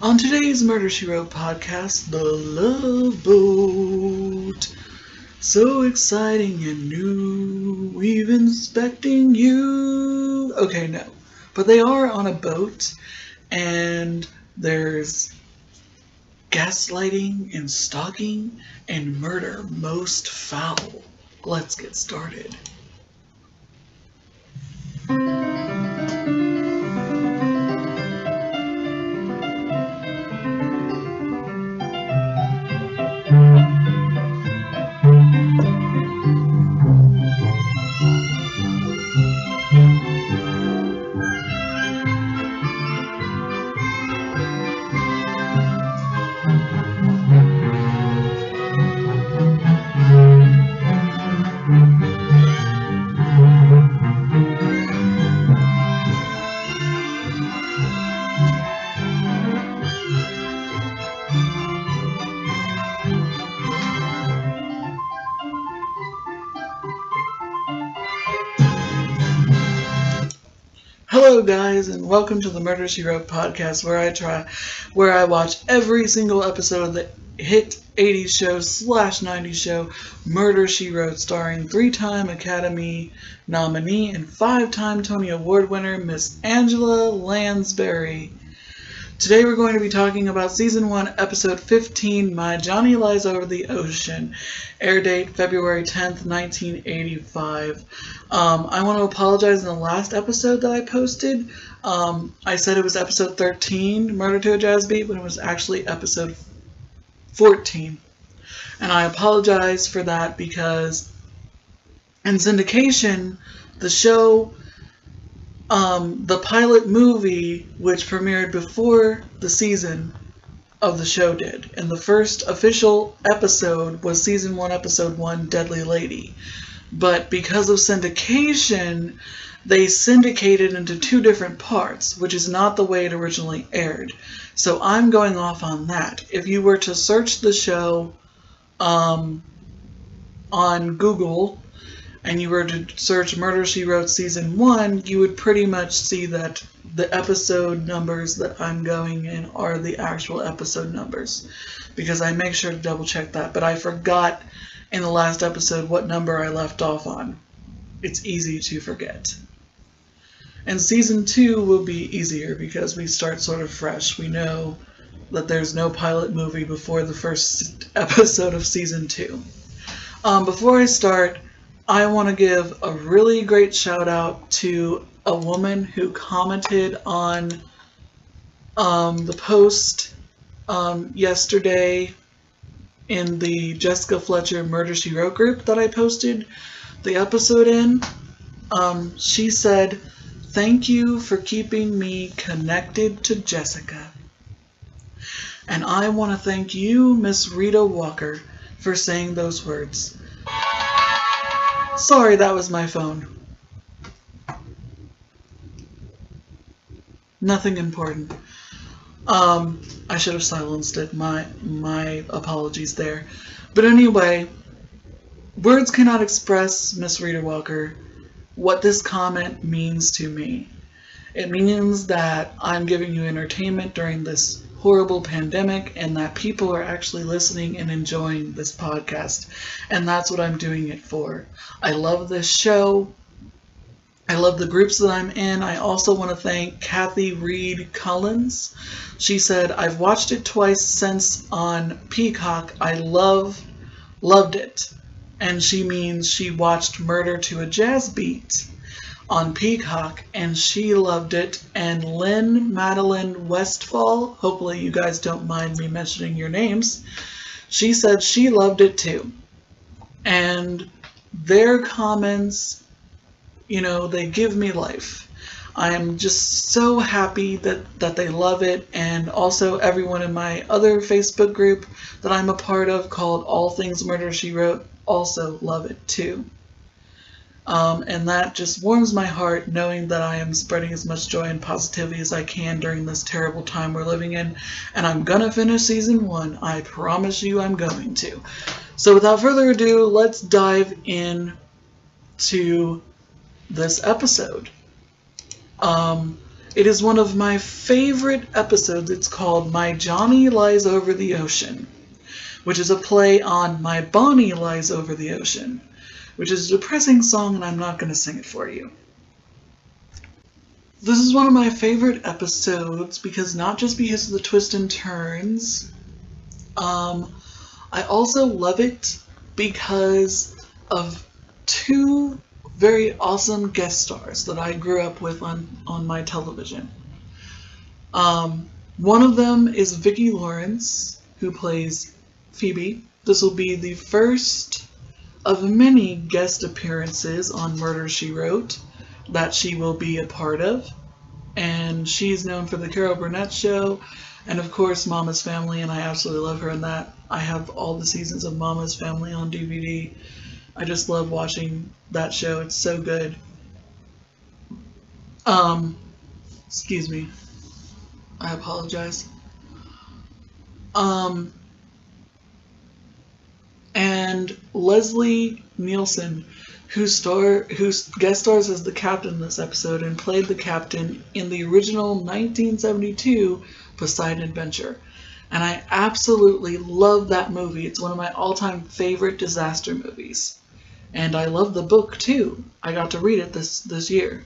On today's Murder, She Wrote podcast, The Love Boat. So exciting and new, we've been expecting you. Okay, no. But they are on a boat, and there's gaslighting and stalking and murder most foul. Let's get started. Hello guys, and welcome to the Murder, She Wrote podcast, where I watch every single episode of the hit 80s show / 90s show Murder, She Wrote, starring 3-time Academy nominee and 5-time Tony Award winner Miss Angela Lansbury. Today we're going to be talking about Season 1, Episode 15, My Johnny Lies Over the Ocean. Air date February 10th, 1985. I want to apologize in the last episode that I posted. I said it was Episode 13, Murder to a Jazz Beat, when it was actually Episode 14. And I apologize for that because in syndication, the show... the pilot movie, which premiered before the season of the show did. And the first official episode was Season 1, Episode 1, Deadly Lady. But because of syndication, they syndicated into 2 different parts, which is not the way it originally aired. So I'm going off on that. If you were to search the show on Google, and you were to search Murder, She Wrote Season 1, you would pretty much see that the episode numbers that I'm going in are the actual episode numbers. Because I make sure to double check that, but I forgot in the last episode what number I left off on. It's easy to forget. And Season 2 will be easier because we start sort of fresh. We know that there's no pilot movie before the first episode of Season 2. Before I start, I want to give a really great shout out to a woman who commented on the post yesterday in the Jessica Fletcher Murder, She Wrote group that I posted the episode in. She said, "Thank you for keeping me connected to Jessica." And I want to thank you, Miss Rita Walker, for saying those words. Sorry, that was my phone. Nothing important. I should have silenced it. My apologies there. But anyway, words cannot express, Miss Rita Walker, what this comment means to me. It means that I'm giving you entertainment during this horrible pandemic and that people are actually listening and enjoying this podcast. And that's what I'm doing it for. I love this show. I love the groups that I'm in. I also want to thank Kathy Reed Collins. She said, "I've watched it twice since on Peacock. I loved it." And she means she watched Murder to a Jazz Beat on Peacock, and she loved it. And Lynn Madeline Westfall, hopefully you guys don't mind me mentioning your names, she said she loved it too. And their comments, they give me life. I am just so happy that they love it, and also everyone in my other Facebook group that I'm a part of called All Things Murder, She Wrote also love it too. And that just warms my heart knowing that I am spreading as much joy and positivity as I can during this terrible time we're living in. And I'm gonna finish Season 1. I promise you I'm going to. So without further ado, let's dive in to this episode. It is one of my favorite episodes. It's called My Johnny Lies Over the Ocean, which is a play on My Bonnie Lies Over the Ocean, which is a depressing song, and I'm not going to sing it for you. This is one of my favorite episodes because not just because of the twists and turns. I also love it because of two very awesome guest stars that I grew up with on my television. One of them is Vicki Lawrence, who plays Phoebe. This will be the first of many guest appearances on Murder, She Wrote that she will be a part of. And she's known for the Carol Burnett Show and, of course, Mama's Family, and I absolutely love her in that. I have all the seasons of Mama's Family on DVD. I just love watching that show. It's so good. Excuse me. I apologize. And Leslie Nielsen, who guest stars as the captain in this episode and played the captain in the original 1972 Poseidon Adventure. And I absolutely love that movie. It's one of my all-time favorite disaster movies. And I love the book too. I got to read it this year.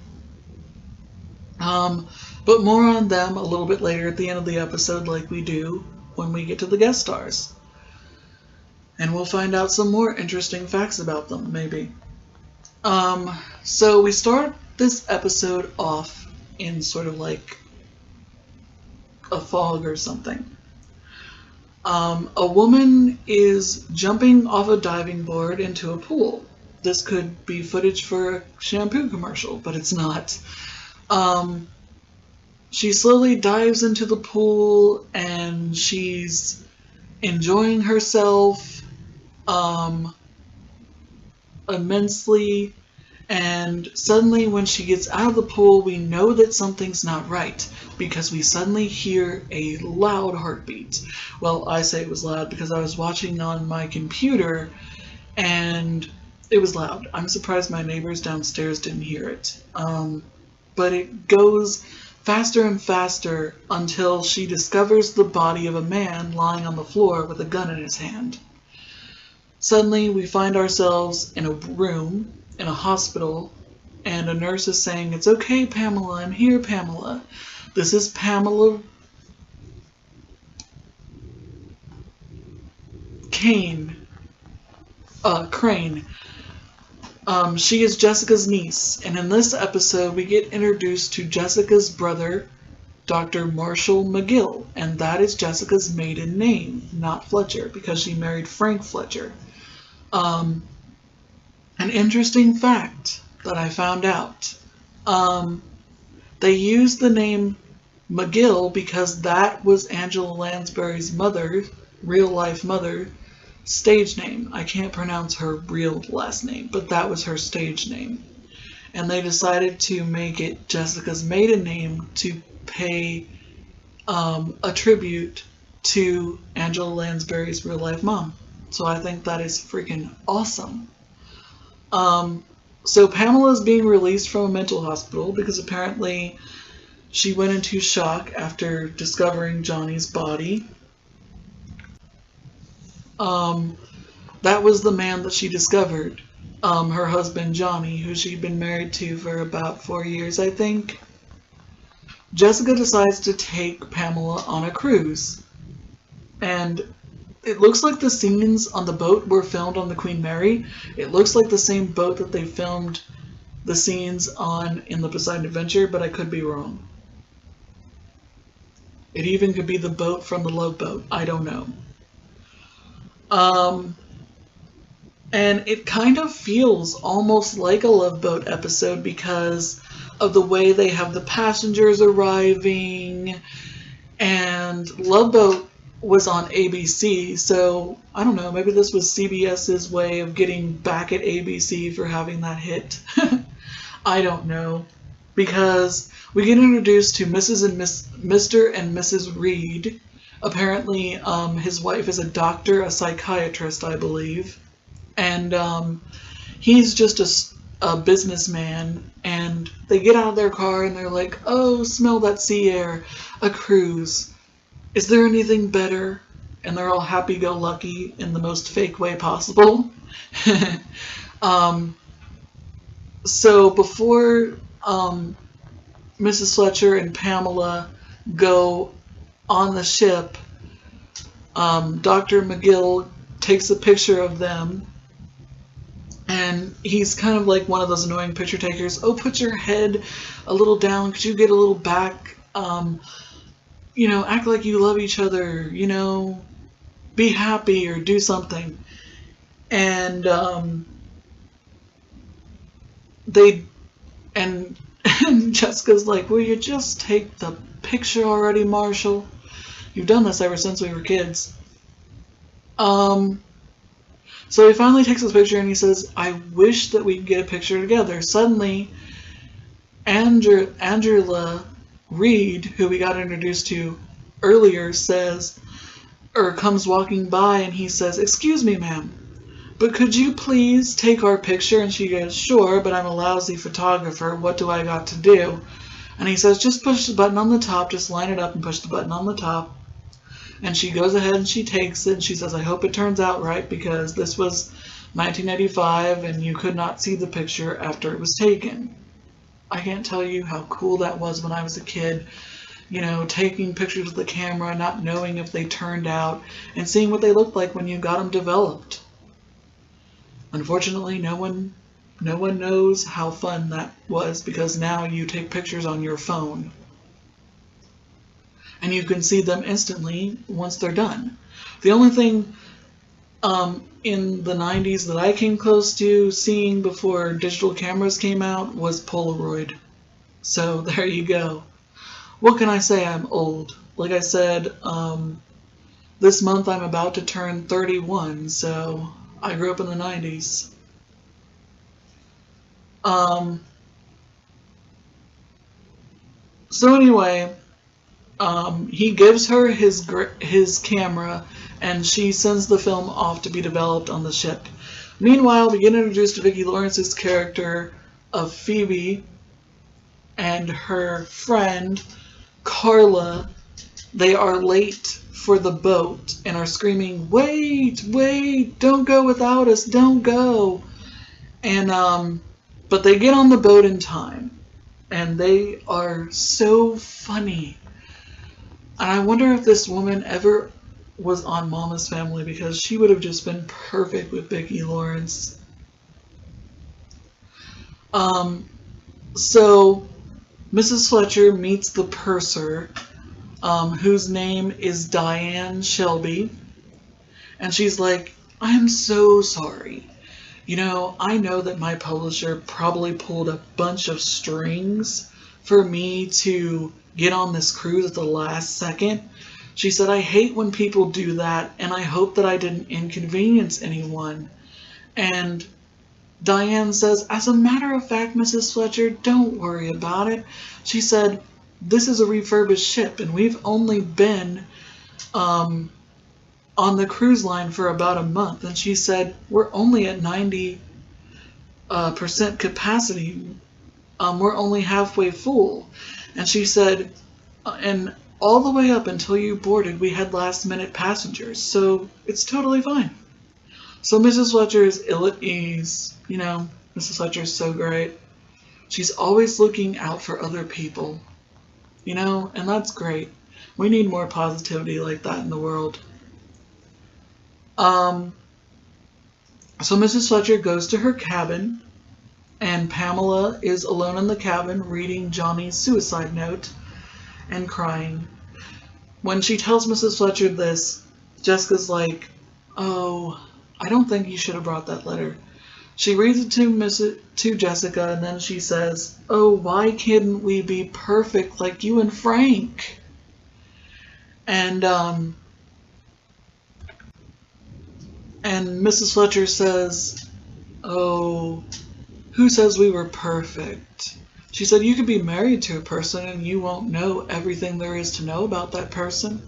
But more on them a little bit later at the end of the episode, like we do when we get to the guest stars. And we'll find out some more interesting facts about them, maybe. So we start this episode off in sort of like a fog or something. A woman is jumping off a diving board into a pool. This could be footage for a shampoo commercial, but it's not. She slowly dives into the pool and she's enjoying herself immensely. And suddenly when she gets out of the pool, we know that something's not right because we suddenly hear a loud heartbeat. Well, I say it was loud because I was watching on my computer and it was loud. I'm surprised my neighbors downstairs didn't hear it. But it goes faster and faster until she discovers the body of a man lying on the floor with a gun in his hand. Suddenly we find ourselves in a room in a hospital, and a nurse is saying, "It's okay, Pamela, I'm here, Pamela." This is Pamela Crane. She is Jessica's niece, and in this episode we get introduced to Jessica's brother, Dr. Marshall McGill, and that is Jessica's maiden name, not Fletcher, because she married Frank Fletcher. An interesting fact that I found out. They used the name McGill because that was Angela Lansbury's mother, real-life mother, stage name. I can't pronounce her real last name, but that was her stage name. And they decided to make it Jessica's maiden name to pay a tribute to Angela Lansbury's real-life mom. So I think that is freaking awesome. So Pamela is being released from a mental hospital because apparently she went into shock after discovering Johnny's body. That was the man that she discovered, her husband Johnny, who she'd been married to for about 4 years, I think. Jessica decides to take Pamela on a cruise, and it looks like the scenes on the boat were filmed on the Queen Mary. It looks like the same boat that they filmed the scenes on in the Poseidon Adventure, but I could be wrong. It even could be the boat from the Love Boat. I don't know. And it kind of feels almost like a Love Boat episode because of the way they have the passengers arriving. And Love Boat was on ABC, so I don't know, maybe this was CBS's way of getting back at ABC for having that hit. I don't know, because we get introduced to Mrs. and Mr. and Mrs. Reed. Apparently, his wife is a doctor, a psychiatrist, I believe, and he's just a businessman, and they get out of their car and they're like, oh, smell that sea air, a cruise. Is there anything better? And they're all happy-go-lucky in the most fake way possible. So before Mrs. Fletcher and Pamela go on the ship, Dr. McGill takes a picture of them, and he's kind of like one of those annoying picture takers. Oh, put your head a little down. Could you get a little back? Act like you love each other. Be happy or do something. And and Jessica's like, will you just take the picture already, Marshall? You've done this ever since we were kids. So he finally takes his picture and he says, I wish that we could get a picture together. Suddenly, Angela Reed, who we got introduced to earlier, comes walking by, and he says, excuse me, ma'am, but could you please take our picture? And she goes, sure, but I'm a lousy photographer. What do I got to do? And he says, just push the button on the top, just line it up and push the button on the top. And she goes ahead and she takes it, and she says, I hope it turns out right, because this was 1985 and you could not see the picture after it was taken. I can't tell you how cool that was when I was a kid, taking pictures with the camera, not knowing if they turned out, and seeing what they looked like when you got them developed. Unfortunately, no one knows how fun that was, because now you take pictures on your phone. And you can see them instantly once they're done. The only thing in the 90s that I came close to seeing before digital cameras came out was Polaroid. So there you go. What can I say? I'm old. Like I said, this month I'm about to turn 31, so I grew up in the 90s. So anyway, he gives her his camera, and she sends the film off to be developed on the ship. Meanwhile, we get introduced to Vicki Lawrence's character of Phoebe and her friend Carla. They are late for the boat and are screaming, wait, don't go without us, don't go. And but they get on the boat in time, and they are so funny. And I wonder if this woman ever was on Mama's Family, because she would have just been perfect with Vicki Lawrence. So Mrs. Fletcher meets the purser, whose name is Diane Shelby, and she's like, I'm so sorry. I know that my publisher probably pulled a bunch of strings for me to get on this cruise at the last second. She said, I hate when people do that, and I hope that I didn't inconvenience anyone. And Diane says, as a matter of fact, Mrs. Fletcher, don't worry about it. She said, this is a refurbished ship, and we've only been on the cruise line for about a month. And she said, we're only at 90% capacity. We're only halfway full. And she said, and all the way up until you boarded, we had last-minute passengers, so it's totally fine. So Mrs. Fletcher is ill at ease. Mrs. Fletcher is so great. She's always looking out for other people, and that's great. We need more positivity like that in the world. So Mrs. Fletcher goes to her cabin, and Pamela is alone in the cabin reading Johnny's suicide note and crying. When she tells Mrs. Fletcher this, Jessica's like, oh, I don't think you should have brought that letter. She reads it to Jessica, and then she says, oh, why couldn't we be perfect like you and Frank? And Mrs. Fletcher says, oh, who says we were perfect? She said, you could be married to a person and you won't know everything there is to know about that person.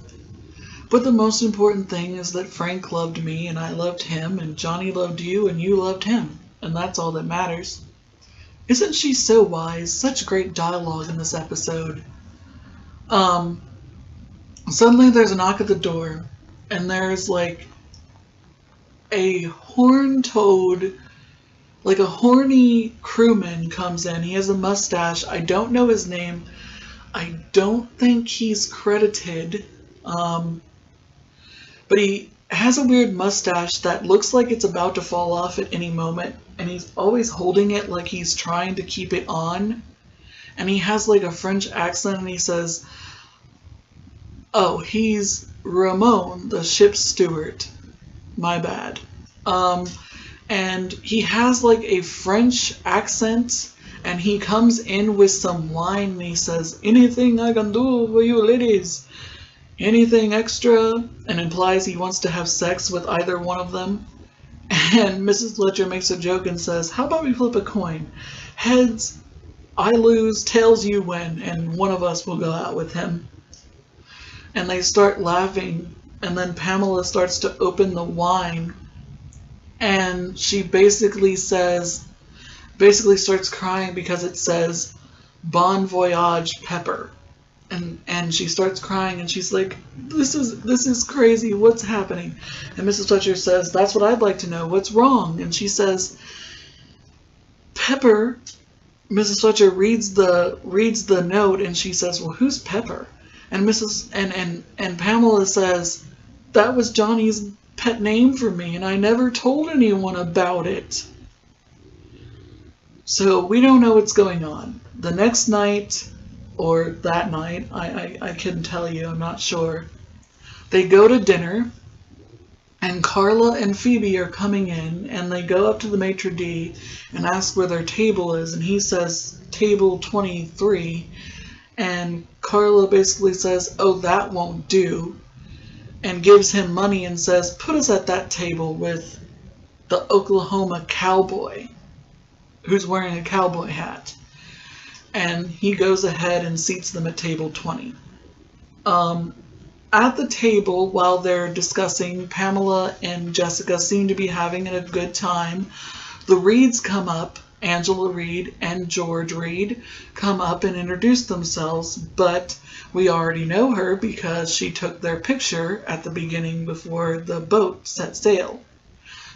But the most important thing is that Frank loved me and I loved him, and Johnny loved you and you loved him. And that's all that matters. Isn't she so wise? Such great dialogue in this episode. Um, Suddenly there's a knock at the door, and there's like a horn-toed, like a horny crewman comes in. He has a mustache. I don't know his name. I don't think he's credited. But he has a weird mustache that looks like it's about to fall off at any moment. And he's always holding it like he's trying to keep it on. And he has like a French accent, and he says, "Oh, he's Ramon, the ship's steward. My bad." And he has like a French accent, and he comes in with some wine, and he says, "Anything I can do for you ladies? Anything extra?" And implies he wants to have sex with either one of them. And Mrs. Fletcher makes a joke and says, "How about we flip a coin? Heads, I lose, tails, you win, and one of us will go out with him." And they start laughing, and then Pamela starts to open the wine, and she basically starts crying because it says "Bon Voyage Pepper." And she starts crying, and she's like, this is crazy, what's happening? And Mrs. Fletcher says, "That's what I'd like to know, what's wrong?" And she says, "Pepper." Mrs. Fletcher reads the note, and she says, "Well, who's Pepper?" And and Pamela says, "That was Johnny's pet name for me, and I never told anyone about it." So we don't know what's going on. The next night, or that night, I couldn't tell you, I'm not sure. They go to dinner, and Carla and Phoebe are coming in, and they go up to the maitre d' and ask where their table is, and he says, "Table 23, and Carla basically says, "Oh, that won't do," and gives him money and says, "Put us at that table with the Oklahoma cowboy, who's wearing a cowboy hat." And he goes ahead and seats them at table 20. At the table, while they're discussing, Pamela and Jessica seem to be having a good time. The Reeds come up, Angela Reed and George Reed come up and introduce themselves, but we already know her because she took their picture at the beginning before the boat set sail.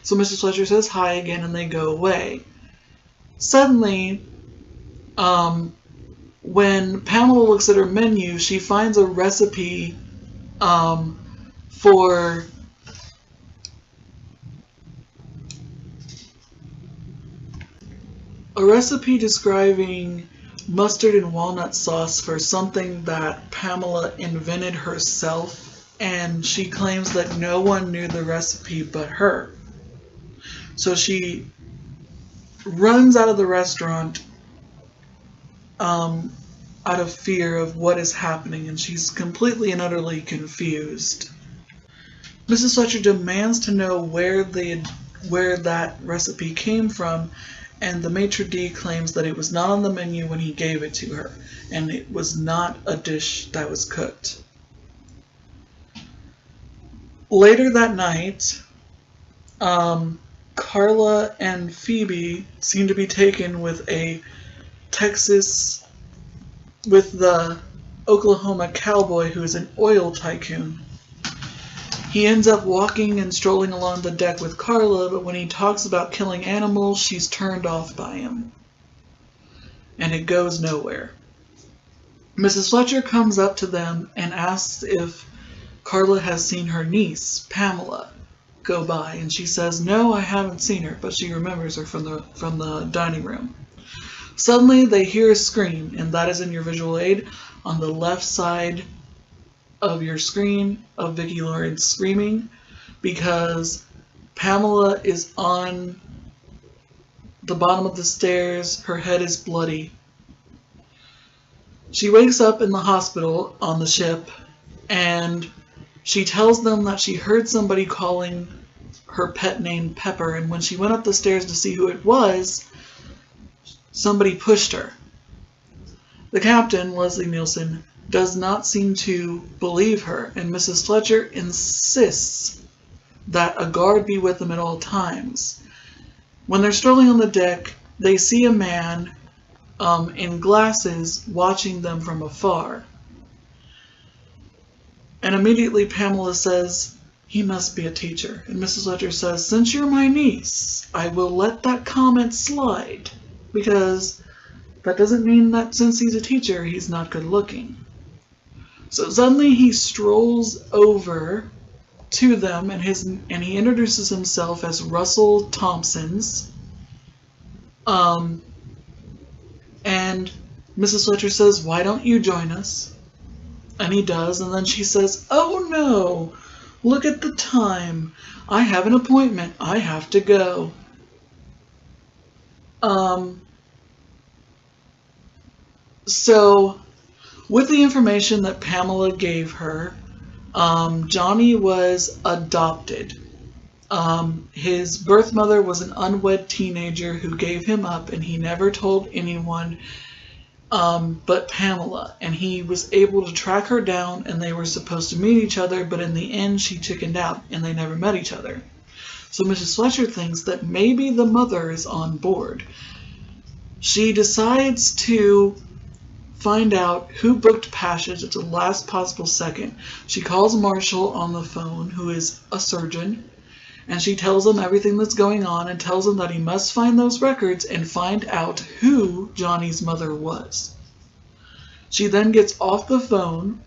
So Mrs. Fletcher says hi again, and they go away. Suddenly, when Pamela looks at her menu, she finds a recipe for describing mustard and walnut sauce for something that Pamela invented herself, and she claims that no one knew the recipe but her. So she runs out of the restaurant out of fear of what is happening, and she's completely and utterly confused. Mrs. Fletcher demands to know where that recipe came from, and the maitre d' claims that it was not on the menu when he gave it to her, and it was not a dish that was cooked. Later that night, Carla and Phoebe seem to be taken with the Oklahoma cowboy who is an oil tycoon. He ends up walking and strolling along the deck with Carla, but when he talks about killing animals, she's turned off by him. And it goes nowhere. Mrs. Fletcher comes up to them and asks if Carla has seen her niece, Pamela, go by, and she says, "No, I haven't seen her," but she remembers her from the dining room. Suddenly, they hear a scream, and that is in your visual aid on the left side of your screen of Vicki Lawrence screaming, because Pamela is on the bottom of the stairs. Her head is bloody. She wakes up in the hospital on the ship, and she tells them that she heard somebody calling her pet name Pepper, and when she went up the stairs to see who it was, somebody pushed her. The captain, Leslie Nielsen, does not seem to believe her, and Mrs. Fletcher insists that a guard be with them at all times. When they're strolling on the deck, they see a man in glasses watching them from afar. And immediately Pamela says, "He must be a teacher." And Mrs. Fletcher says, "Since you're my niece, I will let that comment slide, because that doesn't mean that since he's a teacher, he's not good looking." So suddenly he strolls over to them, and he introduces himself as Russell Thompson's. And Mrs. Fletcher says, "Why don't you join us?" And he does, and then she says, "Oh no, look at the time. I have an appointment. I have to go." So, with the information that Pamela gave her, Johnny was adopted. His birth mother was an unwed teenager who gave him up, and he never told anyone but Pamela. And he was able to track her down, and they were supposed to meet each other, but in the end she chickened out, and they never met each other. So Mrs. Fletcher thinks that maybe the mother is on board. She decides to find out who booked passage at the last possible second. She calls Marshall on the phone, who is a surgeon, and she tells him everything that's going on and tells him that he must find those records and find out who Johnny's mother was. She then gets off the phone,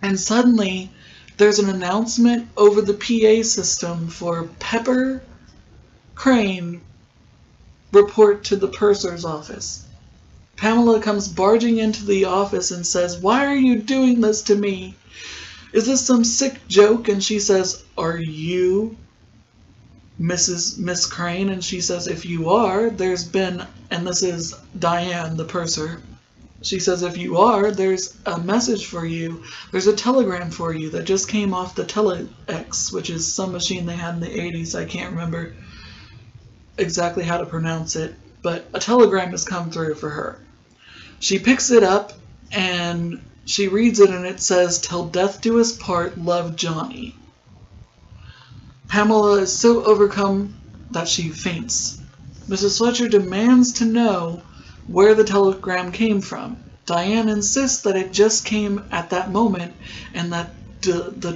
and suddenly there's an announcement over the PA system for Pepper Crane report to the purser's office. Pamela comes barging into the office and says, "Why are you doing this to me? Is this some sick joke?" And she says, "Are you Miss Crane?" And she says, "If you are, there's been," and this is Diane, the purser. She says, "If you are, there's a message for you. There's a telegram for you that just came off the Telex," which is some machine they had in the 80s. I can't remember exactly how to pronounce it, but a telegram has come through for her. She picks it up and she reads it, and it says, "Till death do us part, love, Johnny." Pamela is so overcome that she faints. Mrs. Fletcher demands to know where the telegram came from. Diane insists that it just came at that moment, and that the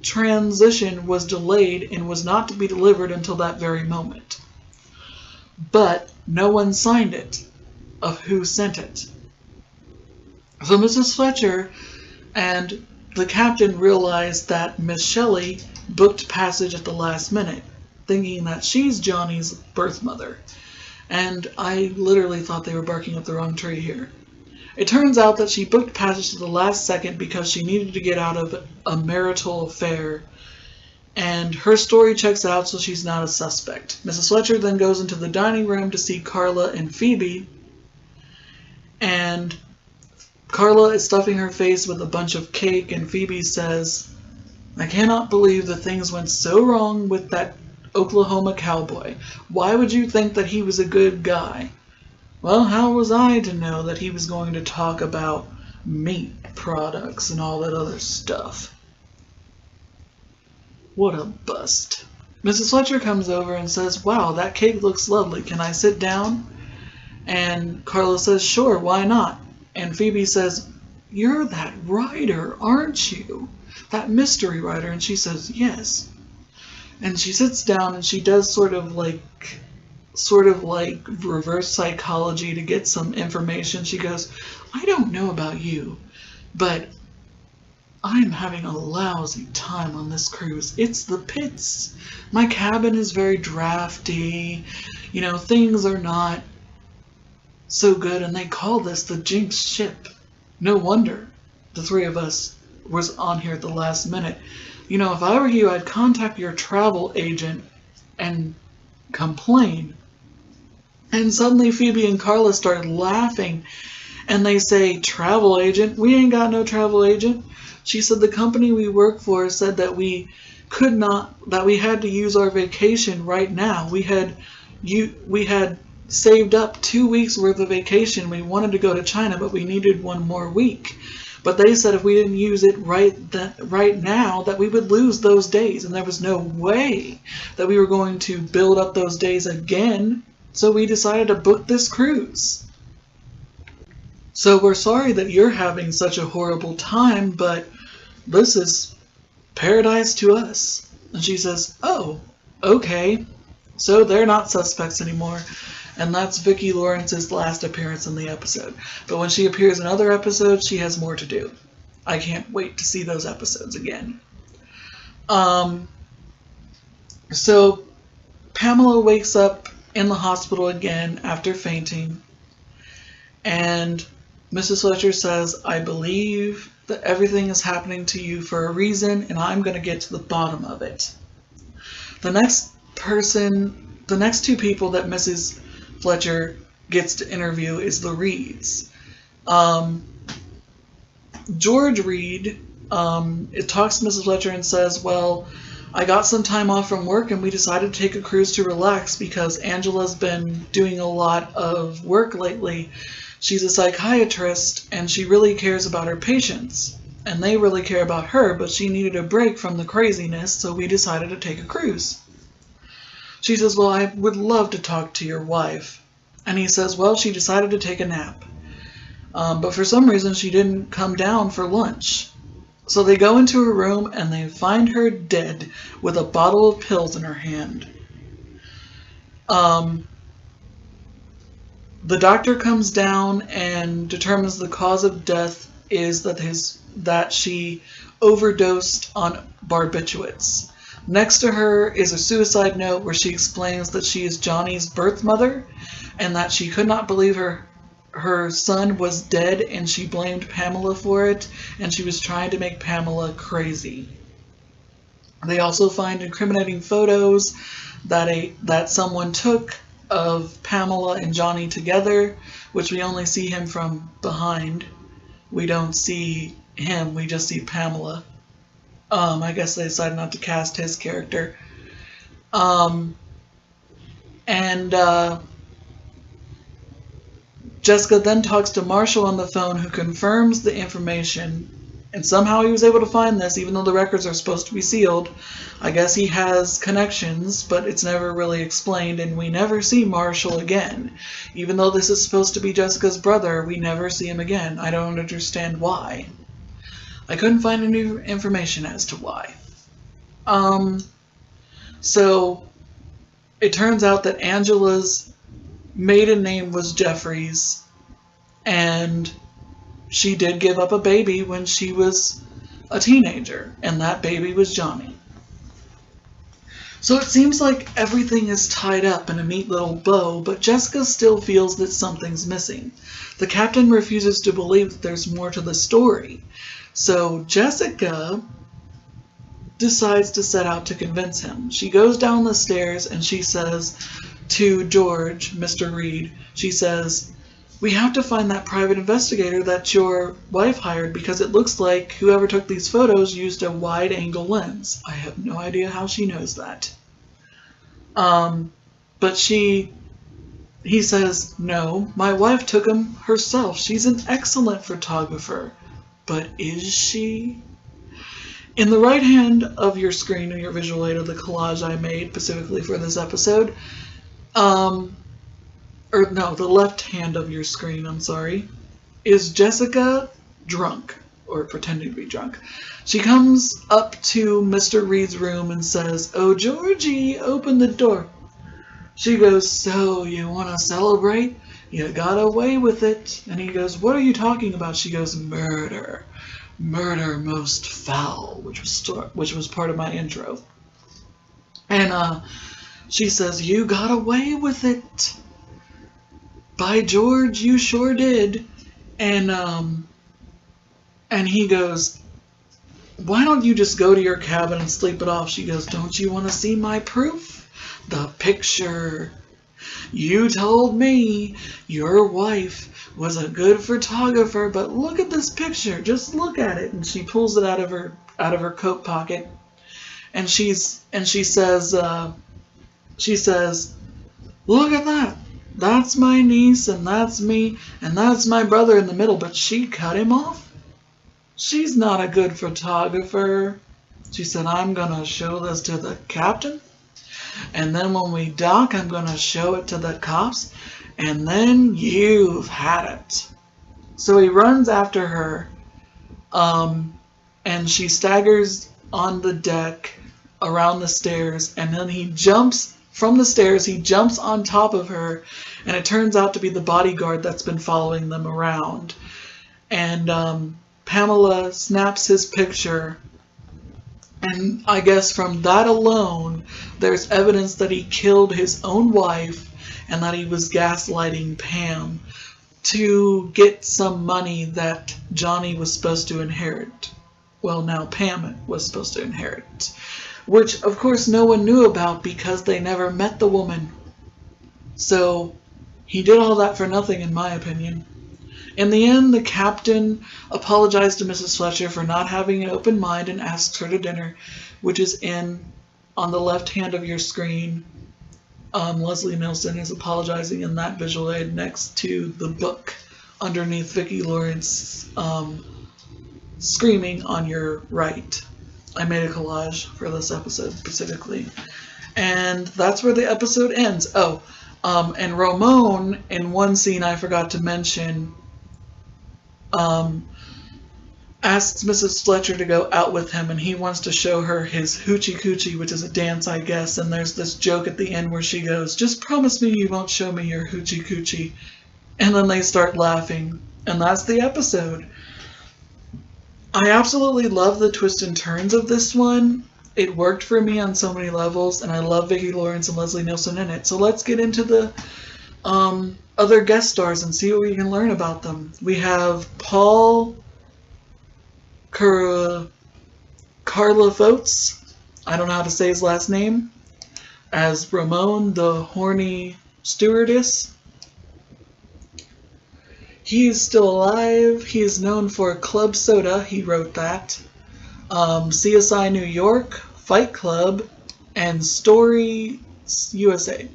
transition was delayed and was not to be delivered until that very moment. But no one signed it of who sent it. So Mrs. Fletcher and the captain realized that Miss Shelley booked passage at the last minute, thinking that she's Johnny's birth mother. And I literally thought they were barking up the wrong tree here. It turns out that she booked passage to the last second because she needed to get out of a marital affair, and her story checks out, so she's not a suspect. Mrs. Fletcher then goes into the dining room to see Carla and Phoebe, and Carla is stuffing her face with a bunch of cake, and Phoebe says, "I cannot believe that things went so wrong with that Oklahoma cowboy. Why would you think that he was a good guy?" "Well, how was I to know that he was going to talk about meat products and all that other stuff?" What a bust. Mrs. Fletcher comes over and says, "Wow, that cake looks lovely. Can I sit down?" And Carla says, "Sure, why not?" And Phoebe says, "You're that writer, aren't you? That mystery writer." And she says, "Yes." And she sits down and she does sort of like reverse psychology to get some information. She goes, "I don't know about you, but I'm having a lousy time on this cruise. It's the pits. My cabin is very drafty. Things are not so good, and they call this the Jinx ship. No wonder the three of us was on here at the last minute. If I were you, I'd contact your travel agent and complain." And suddenly Phoebe and Carla start laughing, and they say, "Travel agent? We ain't got no travel agent." She said, "The company we work for said that we had to use our vacation right now. We had saved up 2 weeks worth of vacation. We wanted to go to China, but we needed 1 more week. But they said if we didn't use it right now, that we would lose those days, and there was no way that we were going to build up those days again. So we decided to book this cruise. So we're sorry that you're having such a horrible time, but this is paradise to us. And she says, oh, okay. So they're not suspects anymore. And that's Vicki Lawrence's last appearance in the episode. But when she appears in other episodes, she has more to do. I can't wait to see those episodes again. So Pamela wakes up in the hospital again after fainting. And Mrs. Fletcher says, I believe that everything is happening to you for a reason, and I'm going to get to the bottom of it. The next two people that Mrs. Fletcher gets to interview is the Reeds. George Reed it talks to Mrs. Fletcher and says, well, I got some time off from work and we decided to take a cruise to relax because Angela's been doing a lot of work lately. She's a psychiatrist and she really cares about her patients. And they really care about her, but she needed a break from the craziness, so we decided to take a cruise. She says, well, I would love to talk to your wife. And he says, well, she decided to take a nap. But for some reason, she didn't come down for lunch. So they go into her room and they find her dead with a bottle of pills in her hand. The doctor comes down and determines the cause of death is that she overdosed on barbiturates. Next to her is a suicide note where she explains that she is Johnny's birth mother and that she could not believe her son was dead and she blamed Pamela for it, and she was trying to make Pamela crazy. They also find incriminating photos that someone took of Pamela and Johnny together, which we only see him from behind. We don't see him, we just see Pamela. I guess they decided not to cast his character. Jessica then talks to Marshall on the phone, who confirms the information, and somehow he was able to find this, even though the records are supposed to be sealed. I guess he has connections, but it's never really explained, and we never see Marshall again. Even though this is supposed to be Jessica's brother, we never see him again. I don't understand why. I couldn't find any information as to why. So it turns out that Angela's maiden name was Jeffries, and she did give up a baby when she was a teenager, and that baby was Johnny. So it seems like everything is tied up in a neat little bow, but Jessica still feels that something's missing. The captain refuses to believe that there's more to the story. So Jessica decides to set out to convince him. She goes down the stairs and she says to George, Mr. Reed, she says, we have to find that private investigator that your wife hired because it looks like whoever took these photos used a wide-angle lens. I have no idea how she knows that. But he says, no, my wife took them herself. She's an excellent photographer. But is she? In the right hand of your screen, or your visual aid of the collage I made specifically for this episode, the left hand of your screen, I'm sorry, is Jessica drunk, or pretending to be drunk. She comes up to Mr. Reed's room and says, oh, Georgie, open the door. She goes, so you want to celebrate? You got away with it. And he goes, what are you talking about? She goes, murder. Murder most foul, which was part of my intro. And she says, you got away with it. By George, you sure did. And he goes, why don't you just go to your cabin and sleep it off? She goes, don't you want to see my proof? The picture. You told me your wife was a good photographer, but look at this picture. Just look at it. And she pulls it out of her coat pocket. And she says, look at that. That's my niece, and that's me, and that's my brother in the middle, but she cut him off? She's not a good photographer. She said, I'm going to show this to the captain. And then when we dock, I'm going to show it to the cops. And then you've had it. So he runs after her. And she staggers on the deck around the stairs. And then he jumps from the stairs. He jumps on top of her. And it turns out to be the bodyguard that's been following them around. And Pamela snaps his picture. And I guess from that alone, there's evidence that he killed his own wife and that he was gaslighting Pam to get some money that Johnny was supposed to inherit. Well, now Pam was supposed to inherit. Which, of course, no one knew about because they never met the woman. So, he did all that for nothing, in my opinion. In the end, the captain apologized to Mrs. Fletcher for not having an open mind and asks her to dinner, which is on the left hand of your screen. Leslie Nielsen is apologizing in that visual aid next to the book underneath Vicki Lawrence screaming on your right. I made a collage for this episode specifically. And that's where the episode ends. And Ramon, in one scene I forgot to mention, asks Mrs. Fletcher to go out with him, and he wants to show her his hoochie coochie, which is a dance, I guess. And there's this joke at the end where she goes, "Just promise me you won't show me your hoochie coochie." And then they start laughing, and that's the episode. I absolutely love the twists and turns of this one. It worked for me on so many levels, and I love Vicki Lawrence and Leslie Nielsen in it. So let's get into the other guest stars and see what we can learn about them. We have Paul Carla Fotes, I don't know how to say his last name, as Ramon, the horny stewardess. He is still alive. He is known for Club Soda, he wrote that, CSI New York, Fight Club, and Story USA.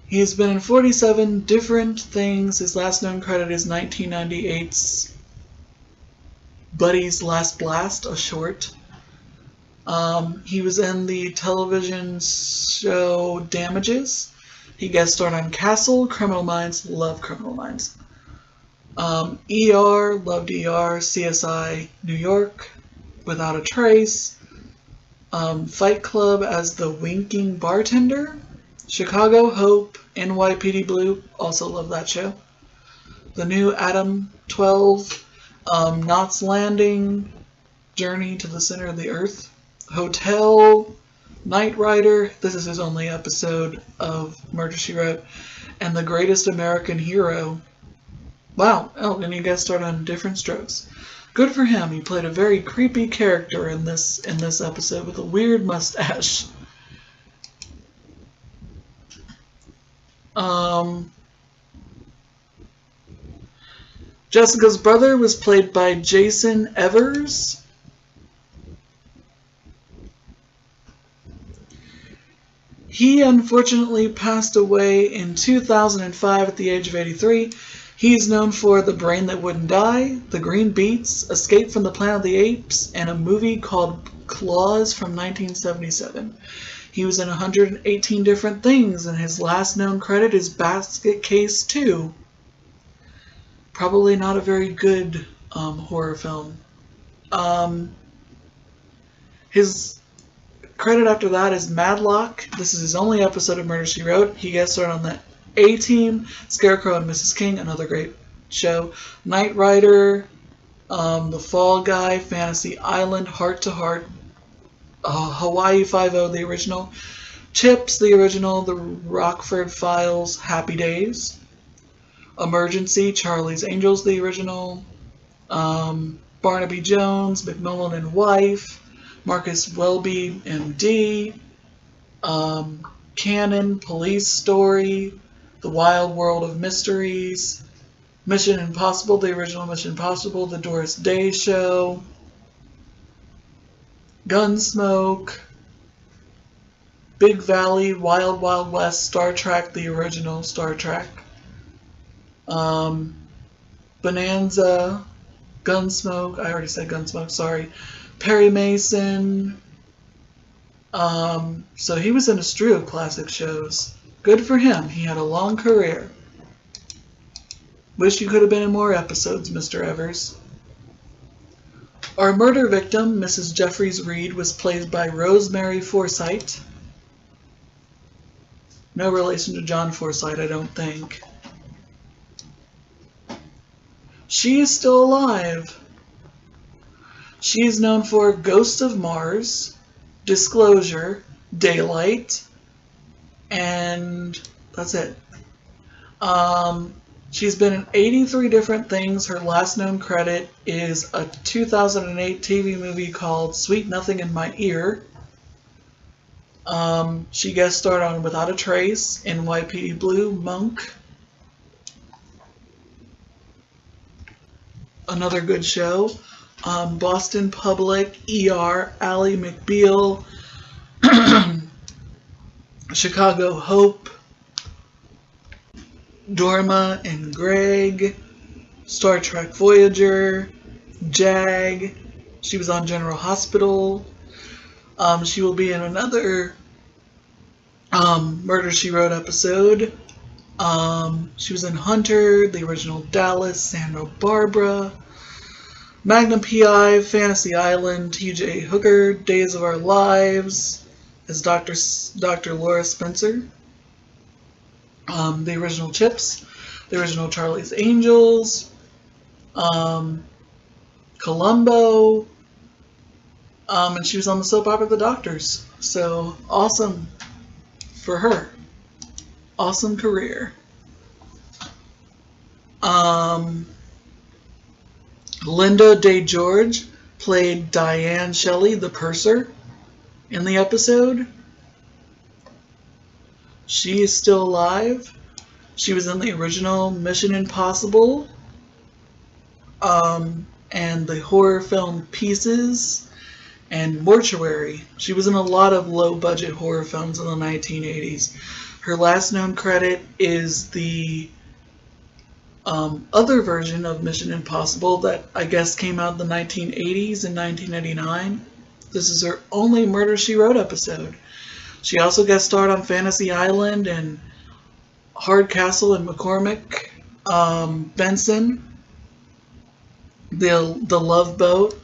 He has been in 47 different things. His last known credit is 1998's Buddy's Last Blast, a short. He was in the television show Damages. He guest starred on Castle, Criminal Minds, love Criminal Minds. ER, loved ER, CSI New York, Without a Trace. Fight Club as the winking bartender. Chicago Hope, NYPD Blue, also love that show. The New Adam 12, Knots Landing, Journey to the Center of the Earth, Hotel, Knight Rider, this is his only episode of Murder, She Wrote, and The Greatest American Hero. Wow, and he guest starred on Different Strokes. Good for him, he played a very creepy character in this episode with a weird mustache. Jessica's brother was played by Jason Evers. He unfortunately passed away in 2005 at the age of 83. He is known for The Brain That Wouldn't Die, The Green Beets, Escape from the Planet of the Apes, and a movie called Claws from 1977. He was in 118 different things, and his last known credit is Basket Case 2. Probably not a very good horror film. His credit after that is Madlock. This is his only episode of Murder, She Wrote. He guest starred on the A-Team, Scarecrow and Mrs. King, another great show. Knight Rider, The Fall Guy, Fantasy Island, Heart to Heart, Hawaii Five-0, the original. Chips, the original. The Rockford Files, Happy Days. Emergency, Charlie's Angels, the original. Barnaby Jones, McMillan and Wife. Marcus Welby, MD. Canon, Police Story. The Wild World of Mysteries. Mission Impossible, the original Mission Impossible. The Doris Day Show. Gunsmoke. Big Valley, Wild Wild West, Star Trek, the original Star Trek. Bonanza, Gunsmoke, I already said Gunsmoke, sorry. Perry Mason, So he was in a slew of classic shows. Good for him. He had a long career. Wish you could have been in more episodes, Mr. Evers. Our murder victim, Mrs. Jeffries Reed, was played by Rosemary Forsythe. No relation to John Forsythe, I don't think. She is still alive. She is known for Ghost of Mars, Disclosure, Daylight, and that's it. She's been in 83 different things. Her last known credit is a 2008 TV movie called Sweet Nothing in My Ear. She guest starred on Without a Trace, NYPD Blue, Monk. Another good show. Boston Public, ER, Ally McBeal, Chicago Hope, Dorma and Greg, Star Trek Voyager, Jag. She was on General Hospital. She will be in another Murder, She Wrote episode. She was in Hunter, the original Dallas, Santa Barbara, Magnum PI, Fantasy Island, TJ Hooker, Days of Our Lives as Dr. Laura Spencer. The original Chips, the original Charlie's Angels, Columbo, and she was on the soap opera The Doctors. So awesome for her. Awesome career. Linda Day George played Diane Shelley, the purser, in the episode. She is still alive. She was in the original Mission Impossible, and the horror film Pieces, and Mortuary. She was in a lot of low-budget horror films in the 1980s. Her last known credit is the other version of Mission Impossible that I guess came out in the 1980s and 1989. This is her only Murder, She Wrote episode. She also guest starred on Fantasy Island and Hardcastle and McCormick, Benson, the Love Boat,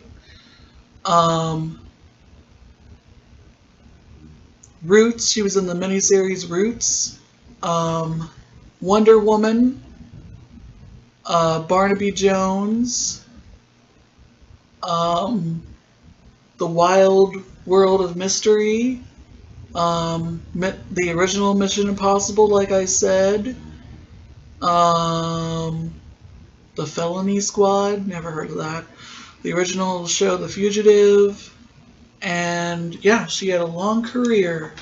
Roots. She was in the miniseries Roots, Wonder Woman, Barnaby Jones, The Wild World of Mystery, the original Mission Impossible, like I said, The Felony Squad, never heard of that, the original show The Fugitive, and yeah, she had a long career.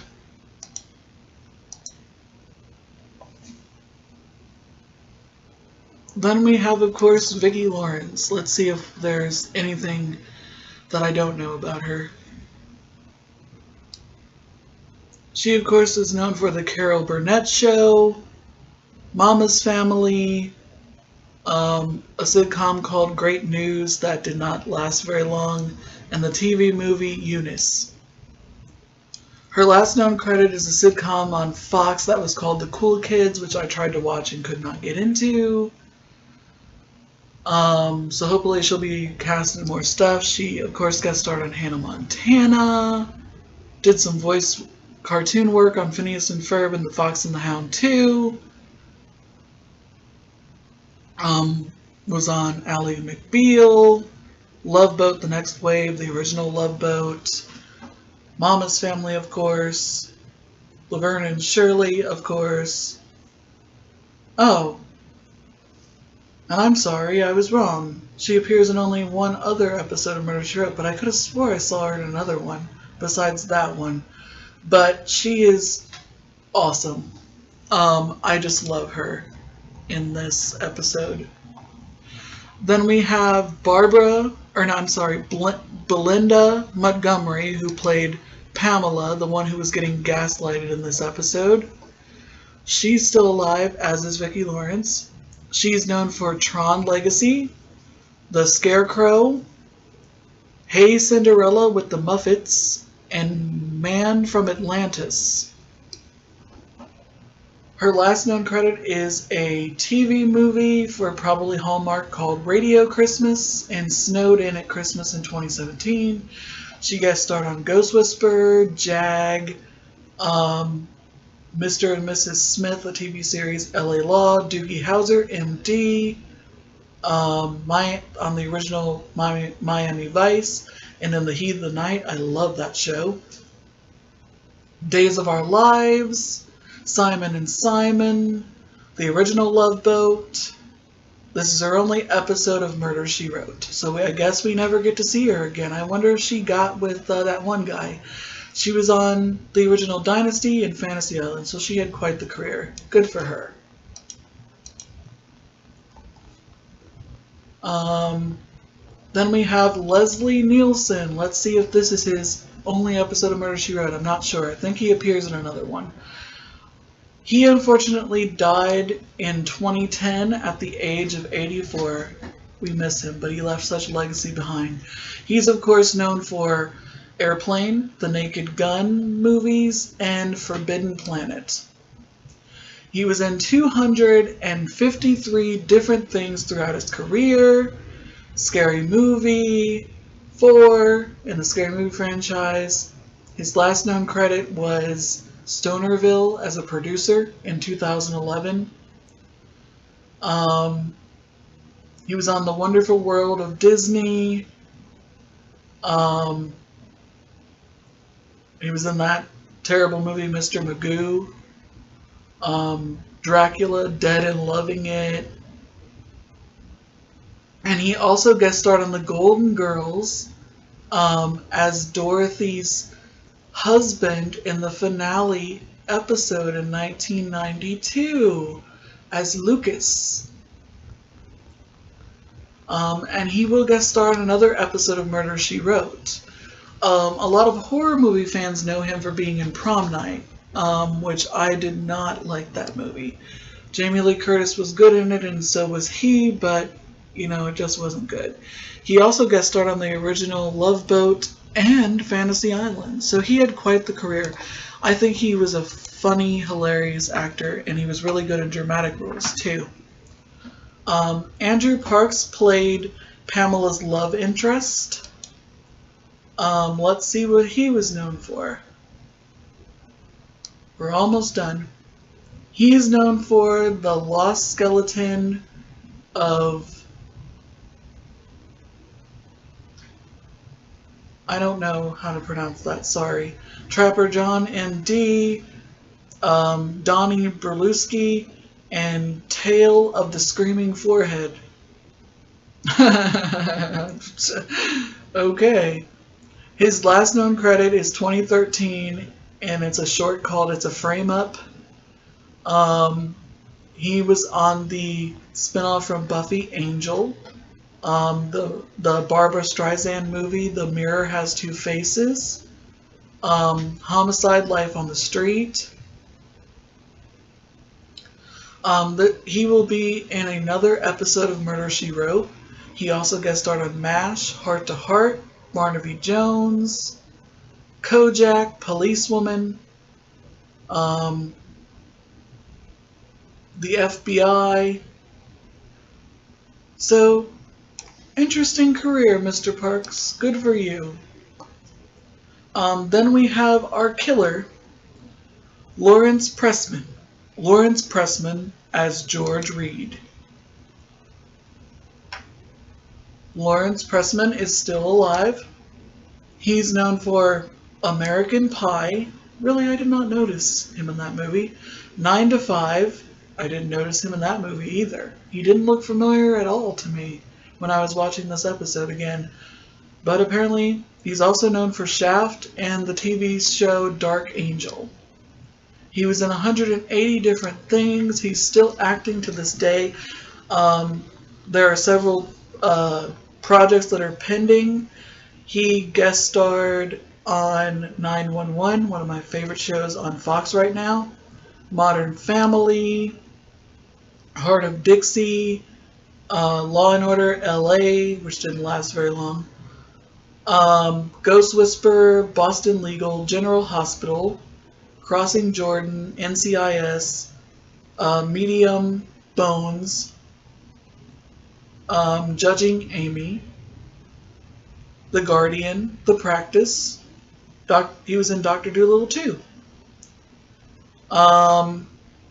Then we have, of course, Vicki Lawrence. Let's see if there's anything that I don't know about her. She, of course, is known for The Carol Burnett Show, Mama's Family, a sitcom called Great News that did not last very long, and the TV movie Eunice. Her last known credit is a sitcom on Fox that was called The Cool Kids, which I tried to watch and could not get into. So hopefully she'll be cast in more stuff. She, of course, guest starred on Hannah Montana, did some voice cartoon work on Phineas and Ferb and The Fox and the Hound 2, was on Ally McBeal, Love Boat, The Next Wave, the original Love Boat, Mama's Family, of course, Laverne and Shirley, of course. Oh, and I'm sorry, I was wrong. She appears in only one other episode of Murder, She Wrote, but I could have swore I saw her in another one besides that one. But she is awesome. I just love her in this episode. Then we have Belinda Montgomery, who played Pamela, the one who was getting gaslighted in this episode. She's still alive, as is Vicki Lawrence. She's known for Tron Legacy, The Scarecrow, Hey Cinderella with the Muppets, and Man from Atlantis. Her last known credit is a TV movie for probably Hallmark called Radio Christmas and Snowed In at Christmas in 2017. She guest starred on Ghost Whisperer, Jag, Mr. and Mrs. Smith, a TV series, LA Law, Doogie Howser, MD, on the original Miami Vice, and in The Heat of the Night. I love that show. Days of Our Lives, Simon and Simon, the original Love Boat. This is her only episode of Murder, She Wrote. So I guess we never get to see her again. I wonder if she got with that one guy. She was on the original Dynasty and Fantasy Island, so she had quite the career. Good for her. Then we have Leslie Nielsen. Let's see if this is his only episode of Murder, She Wrote. I'm not sure. I think he appears in another one. He unfortunately died in 2010 at the age of 84. We miss him, but he left such a legacy behind. He's, of course, known for Airplane, the Naked Gun movies, and Forbidden Planet. He was in 253 different things throughout his career. Scary Movie, 4 in the Scary Movie franchise. His last known credit was Stonerville as a producer in 2011. He was on The Wonderful World of Disney. He was in that terrible movie, Mr. Magoo. Dracula, Dead and Loving It. And he also guest starred on The Golden Girls as Dorothy's husband in the finale episode in 1992 as Lucas. And he will guest star in another episode of Murder, She Wrote. A lot of horror movie fans know him for being in Prom Night, which I did not like that movie. Jamie Lee Curtis was good in it, and so was he, but, it just wasn't good. He also guest starred on the original Love Boat and Fantasy Island, so he had quite the career. I think he was a funny, hilarious actor, and he was really good in dramatic roles, too. Andrew Parks played Pamela's love interest. Let's see what he was known for. We're almost done. He is known for the lost skeleton of... I don't know how to pronounce that, sorry. Trapper John M.D., Donnie Berluschi, and Tale of the Screaming Forehead. Okay. His last known credit is 2013, and it's a short called It's a Frame Up. He was on the spinoff from Buffy, Angel. The Barbara Streisand movie, The Mirror Has Two Faces. Homicide, Life on the Street. He will be in another episode of Murder, She Wrote. He also guest starred on MASH, Heart to Heart, Barnaby Jones, Kojak, Policewoman, the FBI. So, interesting career, Mr. Parks. Good for you. Then we have our killer, Lawrence Pressman. Lawrence Pressman as George Reed. Lawrence Pressman is still alive. He's known for American Pie. Really, I did not notice him in that movie. 9 to 5. I didn't notice him in that movie either. He didn't look familiar at all to me when I was watching this episode again. But apparently, he's also known for Shaft and the TV show Dark Angel. He was in 180 different things. He's still acting to this day. There are several projects that are pending. He guest starred on 911, one of my favorite shows on Fox right now. Modern Family, Heart of Dixie, Law and Order LA, which didn't last very long. Ghost Whisperer, Boston Legal, General Hospital, Crossing Jordan, NCIS, Medium, Bones, Judging Amy, The Guardian, The Practice. He was in Dr. Dolittle too.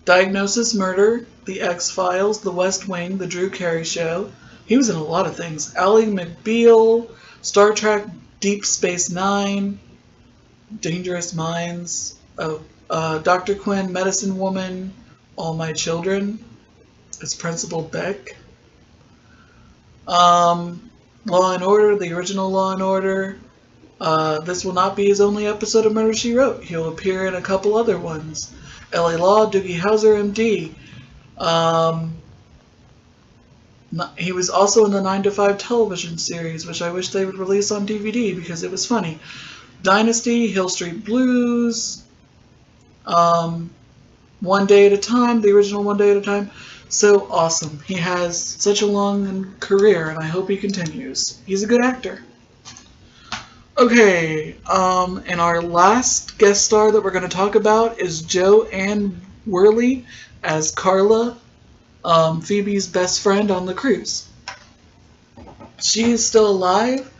Diagnosis Murder, The X-Files, The West Wing, The Drew Carey Show. He was in a lot of things. Ally McBeal, Star Trek, Deep Space Nine, Dangerous Minds, Dr. Quinn, Medicine Woman, All My Children, as Principal Beck. Law and Order, the original Law and Order. This will not be his only episode of Murder, She Wrote. He'll appear in a couple other ones. LA Law, Doogie Howser, MD. He was also in the 9 to 5 television series, which I wish they would release on DVD because it was funny. Dynasty, Hill Street Blues, One Day at a Time, the original One Day at a Time. So awesome. He has such a long career, and I hope he continues. He's a good actor. Okay, and our last guest star that we're going to talk about is Joanne Worley as Carla, Phoebe's best friend on the cruise. She is still alive,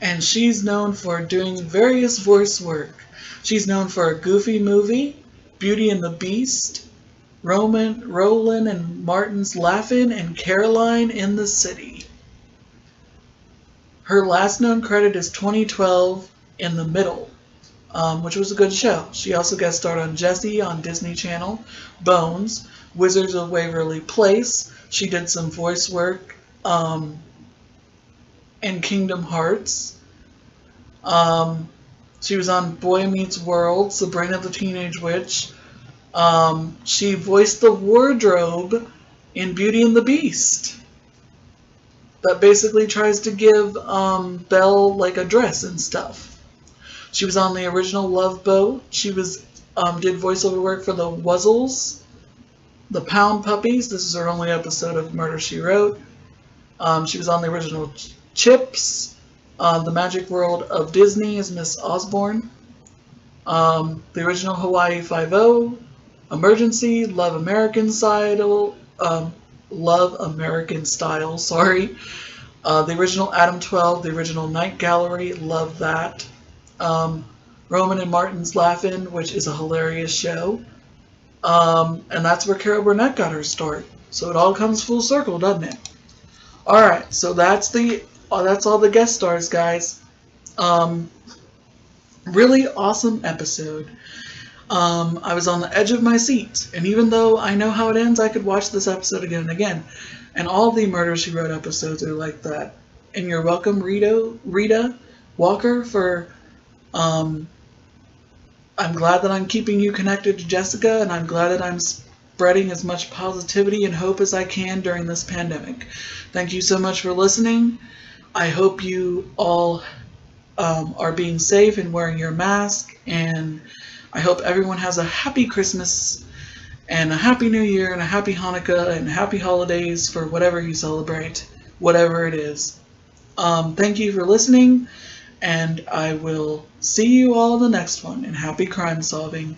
and she's known for doing various voice work. She's known for a Goofy movie, Beauty and the Beast, Roland and Martin's Laugh-In, and Caroline in the City. Her last known credit is 2012 In the Middle, which was a good show. She also guest starred on Jessie on Disney Channel, Bones, Wizards of Waverly Place. She did some voice work in Kingdom Hearts. She was on Boy Meets World, Sabrina the Teenage Witch. She voiced the wardrobe in Beauty and the Beast. That basically tries to give Belle like a dress and stuff. She was on the original Love Boat. She was did voiceover work for the Wuzzles, the Pound Puppies. This is her only episode of Murder, She Wrote. She was on the original Chips, The Magic World of Disney as Miss Osborne, the original Hawaii Five-0, Emergency, Love American Style, sorry. The original Adam 12, the original Night Gallery, love that. Roman and Martin's Laugh-In, which is a hilarious show. And that's where Carol Burnett got her start. So it all comes full circle, doesn't it? Alright, so that's all the guest stars, guys. Really awesome episode. I was on the edge of my seat, and even though I know how it ends, I could watch this episode again and again. And all the Murder, She Wrote episodes are like that. And you're welcome, Rita Walker, for, I'm glad that I'm keeping you connected to Jessica, and I'm glad that I'm spreading as much positivity and hope as I can during this pandemic. Thank you so much for listening. I hope you all are being safe and wearing your mask, and I hope everyone has a happy Christmas and a happy New Year and a happy Hanukkah and happy holidays for whatever you celebrate, whatever it is. Thank you for listening, and I will see you all in the next one, and happy crime solving.